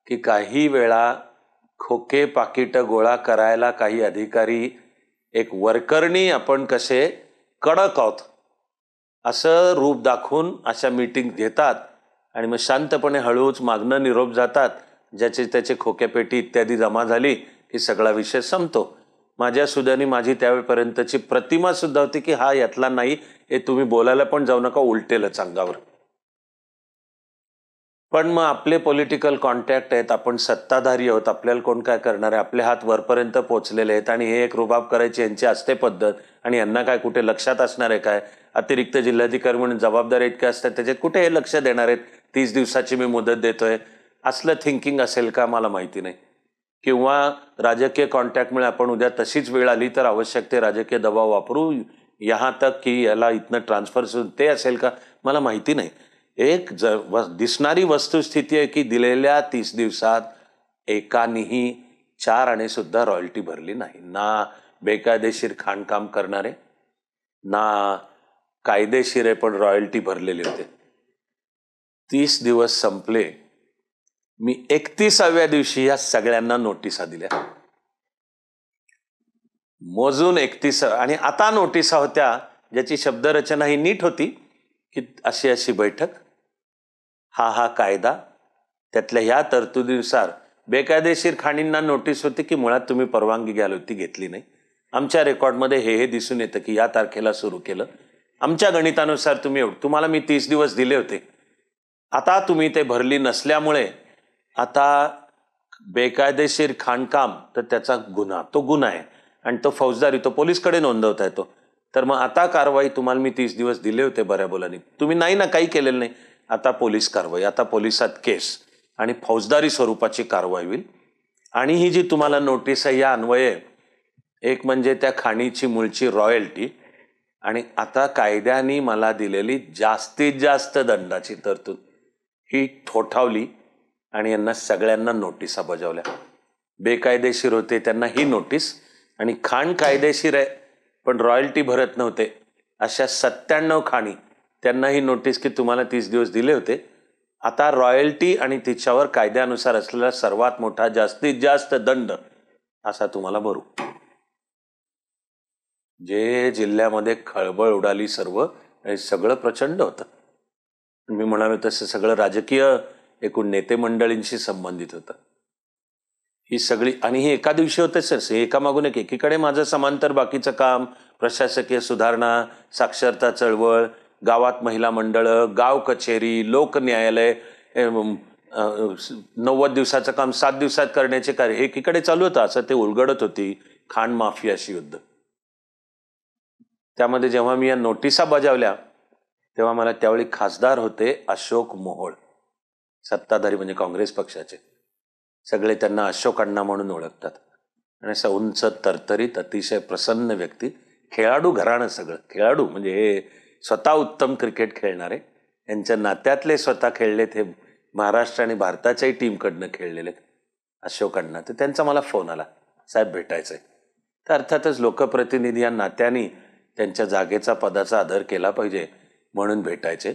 की काही वेळा खोके पाकिट गोळा करायला काही अधिकारी एक वरकरणी आपण कसे कडक आहोत असं रूप दाखवून अशा मीटिंग घेतात आणि मग शांतपणे हळूच मागणं निरोप जातात. ज्याचे त्याचे खोकेपेटी इत्यादी जमा झाली की सगळा विषय संपतो. माझ्या सुद्धानी माझी त्यावेळेपर्यंतची प्रतिमा सुद्धा होती की हा यातला नाही, हे तुम्ही बोलायला पण जाऊ नका, उलटेलच अंगावर. पण मग आपले पॉलिटिकल कॉन्टॅक्ट आहेत, आपण सत्ताधारी आहोत, आपल्याला कोण काय करणार आहे, आपले हात वरपर्यंत पोचलेले आहेत आणि हे एक रुबाब करायची यांची असते पद्धत आणि यांना काय कुठे लक्षात असणार आहे काय, अतिरिक्त जिल्हाधिकारी म्हणून जबाबदारी इतक्या असतात त्याच्यात कुठे हे लक्ष देणार आहेत. 30 दिवसाची मी मुदत देतोय असलं थिंकिंग असेल का मला माहिती नाही. किंवा राजकीय कॉन्टॅक्टमुळे आपण उद्या तशीच वेळ आली तर आवश्यक ते राजकीय दबाव वापरू यहाँ तक की याला इथनं ट्रान्सफर ते असेल का मला माहिती नाही. दिसणारी वस्तुस्थिती आहे की दिलेल्या 30 दिवसात एकानेही 4 आणे सुद्धा रॉयल्टी भरली नाही. ना बेकायदेशीर खाणकाम करणारे, ना कायदेशीर आहे पण रॉयल्टी भरलेले होते. 30 दिवस संपले. मी 31व्या दिवशी या सगळ्यांना नोटिसा दिल्या. मोजून 31. आणि आता नोटिसा होत्या ज्याची शब्दरचना ही नीट होती की अशी अशी बैठक, हा कायदा, त्यातल्या ह्या तरतुदीनुसार बेकायदेशीर खाणींना नोटीस होती की मुळात तुम्ही परवानगी घ्याल होती, घेतली नाही. आमच्या रेकॉर्डमध्ये हे दिसून येतं की या तारखेला सुरू केलं. आमच्या गणितानुसार तुम्हाला मी 30 दिवस दिले होते. आता तुम्ही ते भरली नसल्यामुळे आता बेकायदेशीर खाणकाम तर त्याचा तो गुन्हा आहे आणि तो फौजदारी, तो पोलीसकडे नोंदवता येतो. तर मग आता कारवाई, तुम्हाला मी 30 दिवस दिले होते बऱ्या बोलानी, तुम्ही नाही ना, काही केलेलं नाही. आता पोलीस कारवाई, आता पोलिसात केस आणि फौजदारी स्वरूपाची कारवाई होईल. आणि ही जी तुम्हाला नोटीस आहे या अन्वये, एक म्हणजे त्या खाणीची मूळची रॉयल्टी, आणि आता कायद्याने मला दिलेली जास्तीत जास्त दंडाची तरतूद ही ठोठावली आणि यांना सगळ्यांना नोटिसा बजावल्या. बेकायदेशीर होते त्यांना ही नोटीस, आणि खाण कायदेशीर आहे पण रॉयल्टी भरत नव्हते अशा 97 खाणी, त्यांना ही नोटीस की तुम्हाला 30 दिवस दिले होते, आता रॉयल्टी आणि तिच्यावर कायद्यानुसार असलेला सर्वात मोठा जास्तीत जास्त दंड असा तुम्हाला भरू. जे जिल्ह्यामध्ये खळबळ उडाली सर्व, हे सगळं प्रचंड होतं. मी म्हणालो तसं सगळं राजकीय एकूण नेते मंडळींशी संबंधित होतं ही सगळी. आणि हे एका दिवशी होतंच, हे एकामागून एक. एकीकडे माझं समांतर बाकीचं काम, प्रशासकीय सुधारणा, साक्षरता चळवळ, गावात महिला मंडळं, गाव कचेरी, लोक न्यायालय, 90 दिवसाचं काम 7 दिवसात करण्याचे कार्य, हे एकीकडे चालू होतं. असं ते उलगडत होती खाण माफियाशी युद्ध. त्यामध्ये जेव्हा मी या नोटिसा बजावल्या तेव्हा मला त्यावेळी खासदार होते अशोक मोहोळ, सत्ताधारी म्हणजे काँग्रेस पक्षाचे. सगळे त्यांना अशोक अण्णा म्हणून ओळखतात. आणि असं उंच, तरतरीत, अतिशय प्रसन्न व्यक्ती, खेळाडू घराणं सगळं. खेळाडू म्हणजे हे स्वतः उत्तम क्रिकेट खेळणारे, यांच्या नात्यातले स्वतः खेळलेत, हे महाराष्ट्र आणि भारताच्याही टीमकडनं खेळलेले अशोक अण्णा. तर त्यांचा मला फोन आला, साहेब भेटायचंय. तर अर्थातच लोकप्रतिनिधी या नात्याने त्यांच्या जागेचा, पदाचा आदर केला पाहिजे म्हणून भेटायचे.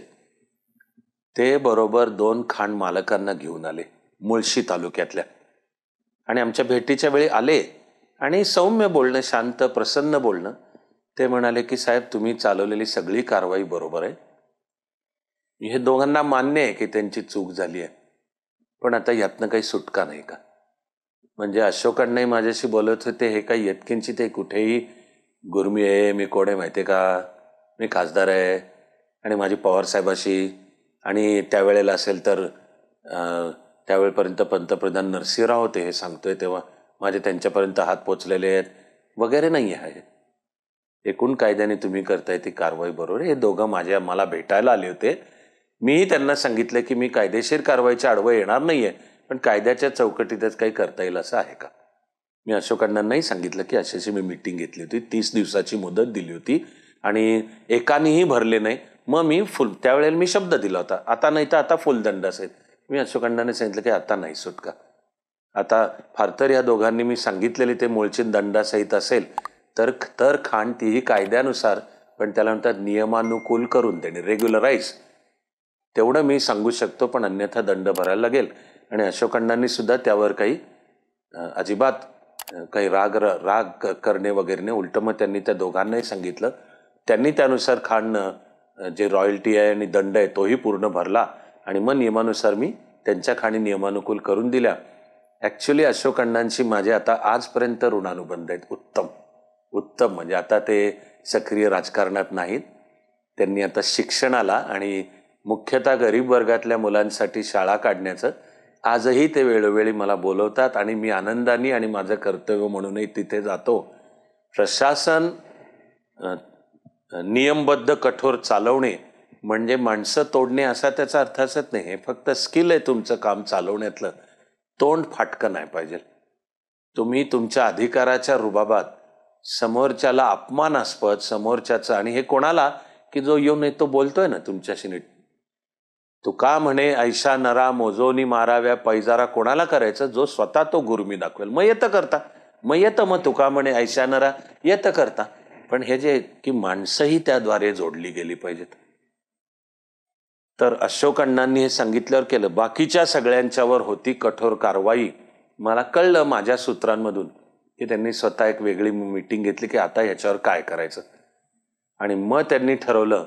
ते बरोबर 2 खाण मालकांना घेऊन आले मुळशी तालुक्यातल्या, आणि आमच्या भेटीच्या वेळी आले आणि सौम्य बोलणं, शांत प्रसन्न बोलणं. ते म्हणाले की साहेब तुम्ही चालवलेली सगळी कारवाई बरोबर आहे, हे दोघांना मान्य आहे की त्यांची चूक झाली आहे, पण आता यातनं काही सुटका नाही का? म्हणजे अशोकांनाही माझ्याशी बोलत होते, हे काही येतकींची ते कुठेही गुरमी आहे, मी कोण आहे माहिती आहे का, मी खासदार आहे आणि माझी पवारसाहेबाशी, आणि त्यावेळेला असेल तर त्यावेळेपर्यंत पंतप्रधान नरसिंहराव होते हे सांगतोय, तेव्हा माझे त्यांच्यापर्यंत हात पोचलेले आहेत वगैरे नाही आहे. एकूण कायद्याने तुम्ही करताय ती कारवाई बरोबर. हे दोघं मला भेटायला आले होते. मीही त्यांना सांगितलं की मी कायदेशीर कारवाईच्या आडवं येणार नाहीये, पण कायद्याच्या चौकटीतच काही करता येईल असं आहे का? मी अशोक अण्णांनाही सांगितलं की अशी मी मीटिंग घेतली होती, 30 दिवसाची मुदत दिली होती आणि एकानेही भरले नाही. मग मी त्यावेळेला मी शब्द दिला होता, आता नाही तर आता फुल दंड असेल. मी अशोक अण्णांनी सांगितलं की आता नाही सुटका. आता फार तर या दोघांनी मी सांगितलेले ते मूळची दंडासहित असेल तर खाण तीही कायद्यानुसार, पण त्याला म्हणतात नियमानुकूल करून देणे, रेग्युलराईज, तेवढं मी सांगू शकतो, पण अन्यथा दंड भरायला लागेल. आणि अशोक अण्णांनी सुद्धा त्यावर काही अजिबात काही राग करणे वगैरे नाही. उलट मग त्यांनी त्या दोघांनाही सांगितलं, त्यांनी त्यानुसार खाण जे रॉयल्टी आहे आणि दंड आहे तोही पूर्ण भरला, आणि मग नियमानुसार मी त्यांच्या खाणी नियमानुकूल करून दिल्या. ॲक्च्युली अशोक अण्णांशी माझे आता आजपर्यंत ऋणानुबंध आहेत, उत्तम. म्हणजे आता ते सक्रिय राजकारणात नाहीत, त्यांनी आता शिक्षणाला आणि मुख्यतः गरीब वर्गातल्या मुलांसाठी शाळा काढण्याचं आजही ते वेळोवेळी मला बोलवतात, आणि मी आनंदाने आणि माझं कर्तव्य म्हणूनही तिथे जातो. प्रशासन नियमबद्ध कठोर चालवणे म्हणजे माणसं तोडणे असा त्याचा अर्थ असत नाही. हे फक्त स्किल आहे तुमचं काम चालवण्यातलं, तोंड फाटकं नाही पाहिजे. तुम्ही तुमच्या अधिकाराच्या रुबाबात समोरच्याला अपमानास्पद, समोरच्याचं, आणि हे कोणाला की जो येऊन तो बोलतोय ना तुमच्याशी नीट, तुका म्हणे ऐशा नरा मोजोनी माराव्या पैजारा कोणाला करायचं? जो स्वतः तो गुरुमी दाखवेल. मग येतं करता, मग येतं. मग तुका म्हणे ऐशा नरा येतं करता. पण हे जे की माणसंही त्याद्वारे जोडली गेली पाहिजेत. तर अशोक अण्णांनी हे सांगितल्यावर केलं. बाकीच्या सगळ्यांच्यावर होती कठोर कारवाई. मला कळलं माझ्या सूत्रांमधून की त्यांनी स्वतः एक वेगळी मीटिंग घेतली की आता ह्याच्यावर काय करायचं. आणि मग त्यांनी ठरवलं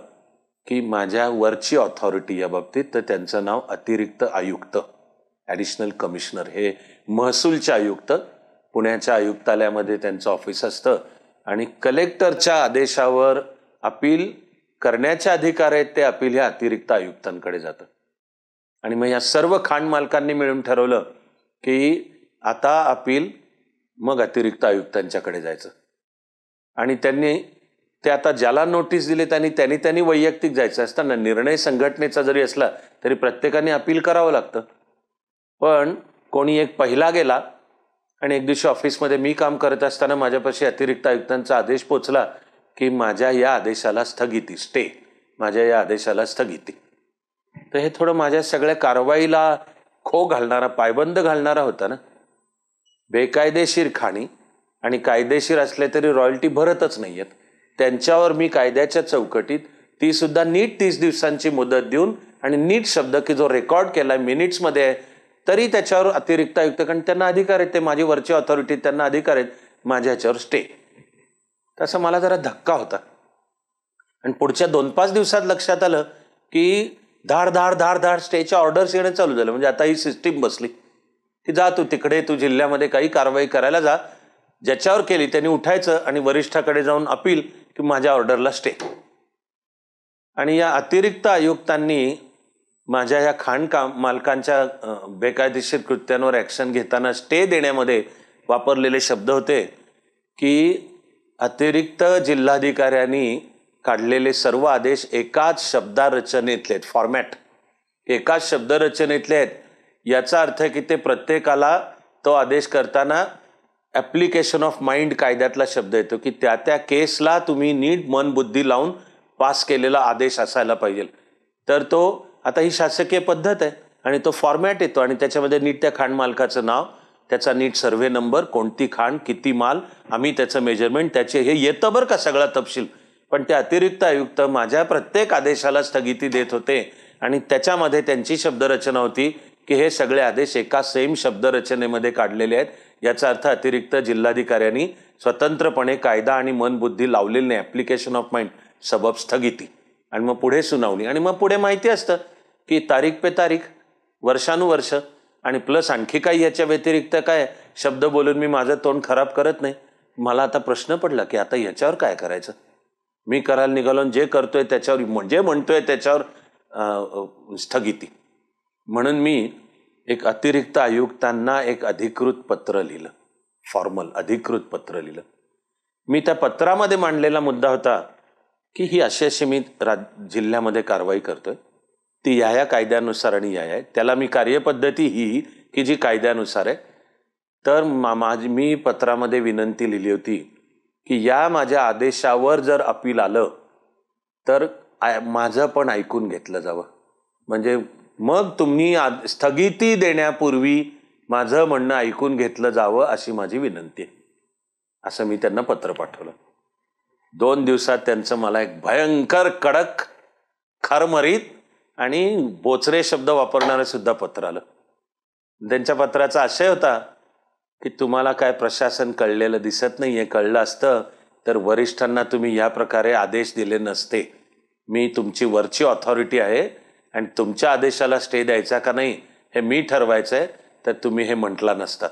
की माझ्या वरची ऑथॉरिटी या बाबतीत, तर त्यांचं नाव अतिरिक्त आयुक्त, ॲडिशनल कमिशनर. हे महसूलचे आयुक्त, पुण्याच्या आयुक्तालयामध्ये त्यांचं ऑफिस असतं. आणि कलेक्टरच्या आदेशावर अपील करण्याचे अधिकार आहेत ते अपील ह्या अतिरिक्त आयुक्तांकडे जातं. आणि मग या सर्व खाण मालकांनी मिळून ठरवलं की आता अपील मग अतिरिक्त आयुक्तांच्याकडे जायचं. आणि त्यांनी ते आता ज्याला नोटीस दिली त्यांनी वैयक्तिक जायचं असताना, निर्णय संघटनेचा जरी असला तरी प्रत्येकाने अपील करावं लागतं. पण कोणी एक पहिला गेला आणि एक दिवशी ऑफिसमध्ये मी काम करत असताना माझ्यापाशी अतिरिक्त आयुक्तांचा आदेश पोचला की माझ्या या आदेशाला स्थगिती, स्टे, माझ्या या आदेशाला स्थगिती. तर हे थोडं माझ्या सगळ्या कारवाईला खो घालणारा, पायबंद घालणारा होता ना. बेकायदेशीर खाणी आणि कायदेशीर असले तरी रॉयल्टी भरतच नाहीयेत, त्यांच्यावर मी कायद्याच्या चौकटीत ती सुद्धा नीट 30 दिवसांची मुदत देऊन आणि नीट शब्द की जो रेकॉर्ड केलाय मिनिट्समध्ये आहे, तरी त्याच्यावर अतिरिक्त आयुक्त, कारण त्यांना अधिकार आहेत, ते माझी वरची ऑथॉरिटी, त्यांना अधिकार आहेत माझ्या ह्याच्यावर स्टे. तसं मला जरा धक्का होता. आणि पुढच्या 2-5 दिवसात लक्षात आलं की धाड धाड धाड धाड स्टेच्या ऑर्डर्स येणं चालू झालं. म्हणजे आता ही सिस्टीम बसली की जा तू तिकडे, तू जिल्ह्यामध्ये काही कारवाई करायला जा, ज्याच्यावर केली त्यांनी उठायचं आणि वरिष्ठाकडे जाऊन अपील की माझ्या ऑर्डरला स्टे. आणि या अतिरिक्त आयुक्तांनी माझ्या या मालकांच्या बेकायदेशीर कृत्यांवर ॲक्शन घेताना स्टे देण्यामध्ये वापरलेले शब्द होते की अतिरिक्त जिल्हाधिकाऱ्यांनी काढलेले सर्व आदेश एकाच शब्दरचनेतले आहेत, फॉर्मॅट एकाच शब्दरचनेतले आहेत. याचा अर्थ आहे की ते प्रत्येकाला तो आदेश करताना ॲप्लिकेशन ऑफ माइंड कायद्यातला शब्द येतो की त्या त्या केसला तुम्ही नीट मन बुद्धी लावून पास केलेला आदेश असायला पाहिजे. तर तो आता ही शासकीय पद्धत आहे आणि तो फॉर्मॅट येतो आणि त्याच्यामध्ये नीट त्या खाण मालकाचं नाव, त्याचा नीट सर्व्हे नंबर, कोणती खाण, किती माल, आम्ही त्याचं मेजरमेंट, त्याचे हे येतं बरं का सगळा तपशील. पण ते अतिरिक्त आयुक्त माझ्या प्रत्येक आदेशाला स्थगिती देत होते आणि त्याच्यामध्ये त्यांची शब्दरचना होती की हे सगळे आदेश एका सेम शब्दरचनेमध्ये काढलेले आहेत. याचा अर्थ अतिरिक्त जिल्हाधिकाऱ्यांनी स्वतंत्रपणे कायदा आणि मनबुद्धी लावलेली नाही. ॲप्लिकेशन ऑफ माइंड, सबब स्थगिती, आणि मग पुढे सुनावणी. आणि मग पुढे माहिती असतं की तारीख पे तारीख, वर्षानुवर्ष, आणि प्लस आणखी काही याच्या व्यतिरिक्त काय शब्द बोलून मी माझं तोंड खराब करत नाही. मला आता प्रश्न पडला की आता याच्यावर काय करायचं. मी करायला निघालो, जे करतोय त्याच्यावर, म्हणजे म्हणतोय त्याच्यावर स्थगिती. म्हणून मी एक अतिरिक्त आयुक्तांना एक अधिकृत पत्र लिहिलं, फॉर्मल अधिकृत पत्र लिहिलं. मी त्या पत्रामध्ये मांडलेला मुद्दा होता की ही अशी मी जिल्ह्यामध्ये कारवाई करतोय, ती या कायद्यानुसार आणि या आहे, त्याला मी कार्यपद्धती ही की जी कायद्यानुसार आहे. तर मी पत्रामध्ये विनंती लिहिली होती की या माझ्या आदेशावर जर अपील आलं तर माझं पण ऐकून घेतलं जावं. म्हणजे मग तुम्ही स्थगिती देण्यापूर्वी माझं म्हणणं ऐकून घेतलं जावं अशी माझी विनंती आहे, असं मी त्यांना पत्र पाठवलं. 2 दिवसात त्यांचं मला एक भयंकर कडक, खरमरीत आणि बोचरे शब्द वापरणारं सुद्धा पत्र आलं. त्यांच्या पत्राचा आशय होता की तुम्हाला काय प्रशासन कळलेलं दिसत नाहीये, कळलं असतं तर वरिष्ठांना तुम्ही या प्रकारे आदेश दिले नसते. मी तुमची वरची ऑथॉरिटी आहे आणि तुमच्या आदेशाला स्टे द्यायचा का नाही हे मी ठरवायचं आहे, तर तुम्ही हे म्हटला नसतात,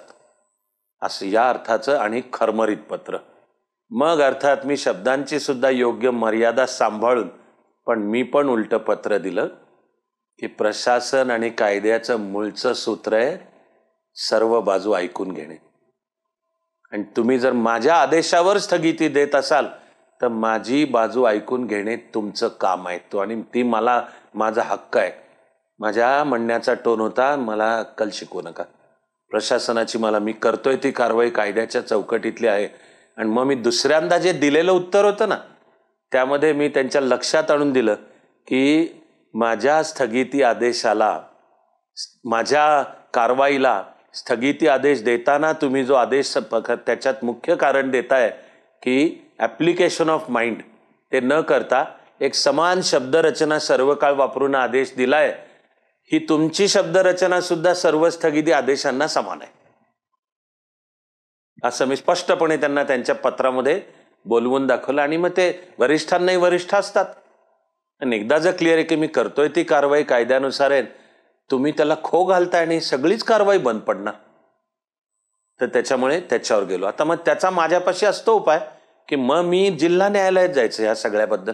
असं या अर्थाचं आणि खरमरीत पत्र. मग अर्थात मी शब्दांची सुद्धा योग्य मर्यादा सांभाळून पण मी पण उलटं पत्र दिलं की प्रशासन आणि कायद्याचं मूळचं सूत्र आहे सर्व बाजू ऐकून घेणे. आणि तुम्ही जर माझ्या आदेशावर स्थगिती देत असाल तर माझी बाजू ऐकून घेणे तुमचं काम आहे तो, आणि ती मला, माझा हक्क आहे. माझ्या म्हणण्याचा टोन होता, मला अक्कल शिकवू नका. प्रशासनाची मी करतोय ती कारवाई कायद्याच्या चौकटीतली आहे. आणि मग मी दुसऱ्यांदा जे दिलेलं उत्तर होतं ना त्यामध्ये मी त्यांच्या लक्षात आणून दिलं की माझ्या स्थगिती आदेशाला, माझ्या कारवाईला स्थगिती आदेश देताना तुम्ही जो आदेश त्याच्यात मुख्य कारण देताय की ॲप्लिकेशन ऑफ माइंड ते न करता एक समान शब्दरचना सर्व काळ वापरून आदेश दिलाय, ही तुमची शब्दरचना सुद्धा सर्व स्थगिती आदेशांना समान आहे असं मी स्पष्टपणे त्यांना त्यांच्या पत्रामध्ये बोलवून दाखवलं. आणि मग ते वरिष्ठांनाही वरिष्ठ असतात आणि एकदा जर क्लिअर आहे की मी करतोय ती कारवाई कायद्यानुसार आहे, तुम्ही त्याला खो घालताय आणि सगळीच कारवाई बंद पडणार. तर त्याच्यामुळे त्याच्यावर गेलो. आता मग त्याचा माझ्यापाशी असतो उपाय की मग मी जिल्हा न्यायालयात जायचं या सगळ्याबद्दल.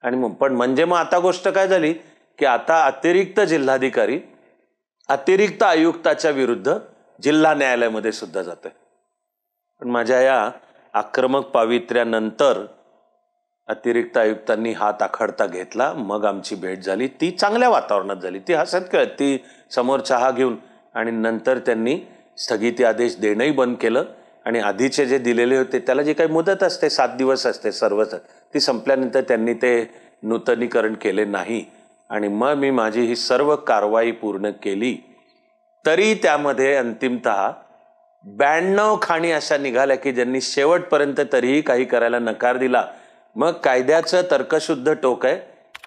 आणि मग पण म्हणजे मग आता गोष्ट काय झाली की आता अतिरिक्त जिल्हाधिकारी अतिरिक्त आयुक्ताच्या विरुद्ध जिल्हा न्यायालयामध्ये सुद्धा जातोय. पण माझ्या या आक्रमक पावित्र्यानंतर अतिरिक्त आयुक्तांनी हात आखडता घेतला. मग आमची भेट झाली, ती चांगल्या वातावरणात झाली, ती हसत खेळत, ती समोर चहा घेऊन. आणि नंतर त्यांनी स्थगिती आदेश देणंही बंद केलं आणि आधीचे जे दिलेले होते त्याला जी काही मुदत असते 7 दिवस असते सर्वच, ती संपल्यानंतर त्यांनी ते नूतनीकरण केले नाही. आणि मग मी माझी ही सर्व कारवाई पूर्ण केली. तरी त्यामध्ये अंतिमतः 92 खाणी अशा निघाल्या की ज्यांनी शेवटपर्यंत तरीही काही करायला नकार दिला. मग कायद्याचं तर्कशुद्ध टोक आहे,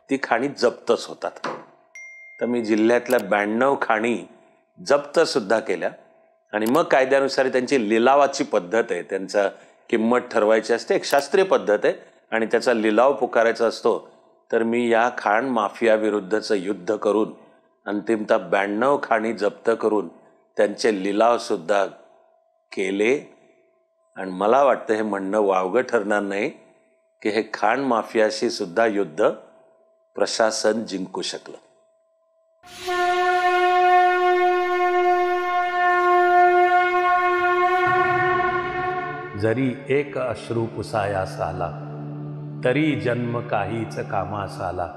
ती खाणी जप्तच होतात. तर मी जिल्ह्यातल्या 92 खाणी जप्त सुद्धा केल्या. आणि मग कायद्यानुसार त्यांची लिलावाची पद्धत आहे, त्यांचा किंमत ठरवायची असते, एक शास्त्रीय पद्धत आहे आणि त्याचा लिलाव पुकारायचा असतो. तर मी या खाण माफिया विरुद्धचं युद्ध करून अंतिमतः 92 खाणी जप्त करून त्यांचे लिलाव सुद्धा केले. आणि मला वाटतं हे म्हणणं वावगं ठरणार नाही की हे खाण माफियाशी सुद्धा युद्ध प्रशासन जिंकू शकलं. जरी एक अश्रू पुसायास आला, तरी जन्म काहीच कामास आला.